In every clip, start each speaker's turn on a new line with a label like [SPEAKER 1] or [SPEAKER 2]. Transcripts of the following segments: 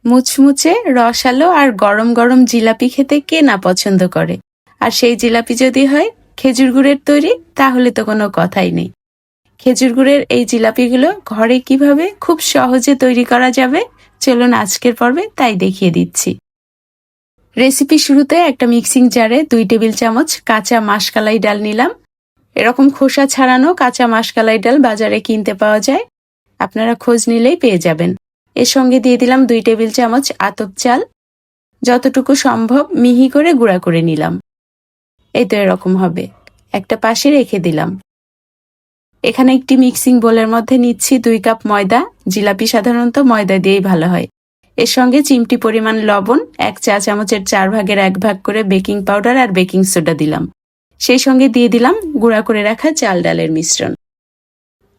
[SPEAKER 1] মুচমুচে রসালো আর গরম গরম জিলাপি খেতে কে না পছন্দ করে। আর সেই জিলাপি যদি হয় খেজুর গুড়ের তৈরি, তাহলে তো কোনো কথাই নেই। খেজুর গুড়ের এই জিলাপিগুলো ঘরে কিভাবে খুব সহজে তৈরি করা যাবে, চলুন আজকের পর্বে তাই দেখিয়ে দিচ্ছি। রেসিপি শুরুতে একটা মিক্সিং জারে 2 টেবিল চামচ কাঁচা মাসকালাই ডাল নিলাম। এরকম খোসা ছাড়ানো কাঁচা মাসকালাই ডাল বাজারে কিনতে পাওয়া যায়, আপনারা খোঁজ নিলেই পেয়ে যাবেন। এর সঙ্গে দিয়ে দিলাম 2 টেবিল চামচ আতপ চাল, যতটুকু সম্ভব মিহি করে গুঁড়া করে নিলাম। এই তো এরকম হবে। একটা পাশে রেখে দিলাম। এখানে একটি মিক্সিং বোলের মধ্যে নিচ্ছি 2 কাপ ময়দা। জিলাপি সাধারণত ময়দা দিয়েই ভালো হয়। এর সঙ্গে চিমটি পরিমাণ লবণ, 1 চা চামচের 4 ভাগের 1 ভাগ করে বেকিং পাউডার আর বেকিং সোডা দিলাম। সেই সঙ্গে দিয়ে দিলাম গুঁড়া করে রাখা চাল ডালের মিশ্রণ।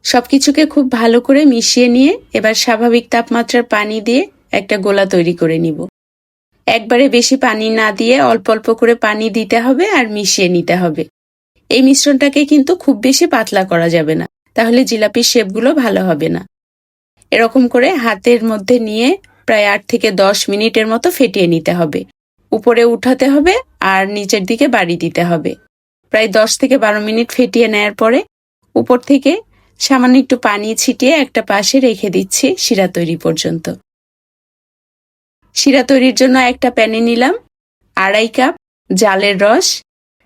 [SPEAKER 1] সবকিছুকে খুব ভালো করে মিশিয়ে নিয়ে এবার স্বাভাবিক তাপমাত্রার পানি দিয়ে একটা গোলা তৈরি করে নিব। একবারে বেশি পানি না দিয়ে অল্প অল্প করে পানি দিতে হবে আর মিশিয়ে নিতে হবে। এই মিশ্রণটাকে কিন্তু খুব বেশি পাতলা করা যাবে না, তাহলে জিলাপির শেপগুলো ভালো হবে না। এরকম করে হাতের মধ্যে নিয়ে প্রায় 8 থেকে 10 মিনিটের মতো ফেটিয়ে নিতে হবে। উপরে উঠাতে হবে আর নিচের দিকে বাড়ি দিতে হবে। প্রায় 10 থেকে 12 মিনিট ফেটিয়ে নেয়ার পরে উপর থেকে সামান্য একটু পানি ছিটিয়ে একটা পাশে রেখে দিচ্ছি শিরা তৈরি পর্যন্ত। শিরা তৈরির জন্য একটা প্যানে নিলাম 2.5 কাপ জালের রস।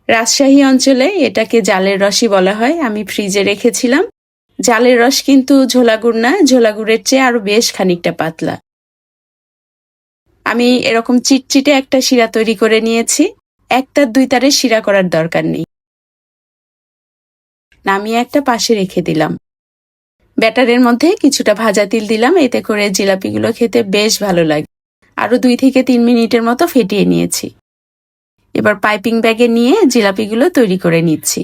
[SPEAKER 1] রাজশাহী অঞ্চলে এটাকে জালের রসই বলা হয়। আমি ফ্রিজে রেখেছিলাম। জালের রস কিন্তু ঝোলা গুড় না, ঝোলা গুড়ের চেয়ে আরো বেশ খানিকটা পাতলা। আমি এরকম চিটচিটে একটা শিরা তৈরি করে নিয়েছি। 1 তার 2 তারের শিরা করার দরকার নেই। নামিয়ে একটা পাশে রেখে দিলাম। ব্যাটারের মধ্যে কিছুটা ভাজা তিল দিলাম, এতে করে জিলাপিগুলো খেতে বেশ ভালো লাগে। আরো 2 থেকে 3 মিনিটের মতো ফেটিয়ে নিয়েছি। এবার পাইপিং ব্যাগে নিয়ে জিলাপিগুলো তৈরি করে নিচ্ছি।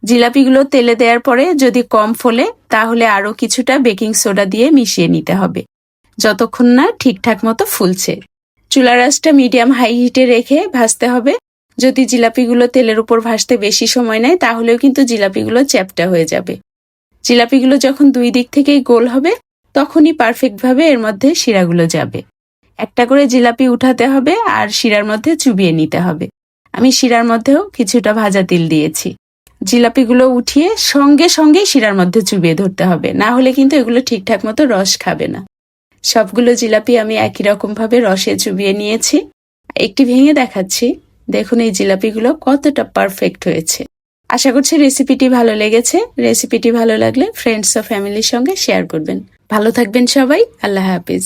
[SPEAKER 1] জিলাপিগুলো তেলে দেওয়ার পরে যদি কম ফোলে তাহলে আরো কিছুটা বেকিং সোডা দিয়ে মিশিয়ে নিতে হবে, যতক্ষণ না ঠিকঠাক মতো ফুলছে। চুলার আঁচটা মিডিয়াম হাই হিটে রেখে ভাজতে হবে। যদি জিলাপিগুলো তেলের উপর ভাজতে বেশি সময় নেয় তাহলেও কিন্তু জিলাপিগুলো চ্যাপ্টা হয়ে যাবে। জিলাপিগুলো যখন 2 দিক থেকেই গোল হবে তখনই পারফেক্টভাবে এর মধ্যে শিরাগুলো যাবে। একটা করে জিলাপি উঠাতে হবে আর শিরার মধ্যে চুবিয়ে নিতে হবে। আমি শিরার মধ্যেও কিছুটা ভাজা তিল দিয়েছি। জিলাপিগুলো উঠিয়ে সঙ্গে সঙ্গে শিরার মধ্যে চুবিয়ে ধরতে হবে, না হলে কিন্তু এগুলো ঠিকঠাক মতো রস খাবে না। সবগুলো জিলাপি আমি একই রকম ভাবে রসে চুবিয়ে নিয়েছি। একটি ভেঙে দেখাচ্ছি, দেখুন এই জিলাপিগুলো কতটা পারফেক্ট হয়েছে। আশা করছি রেসিপিটি ভালো লেগেছে। রেসিপিটি ভালো লাগলে ফ্রেন্ডস ও ফ্যামিলির সঙ্গে শেয়ার করবেন। ভালো থাকবেন সবাই। আল্লাহ হাফিজ।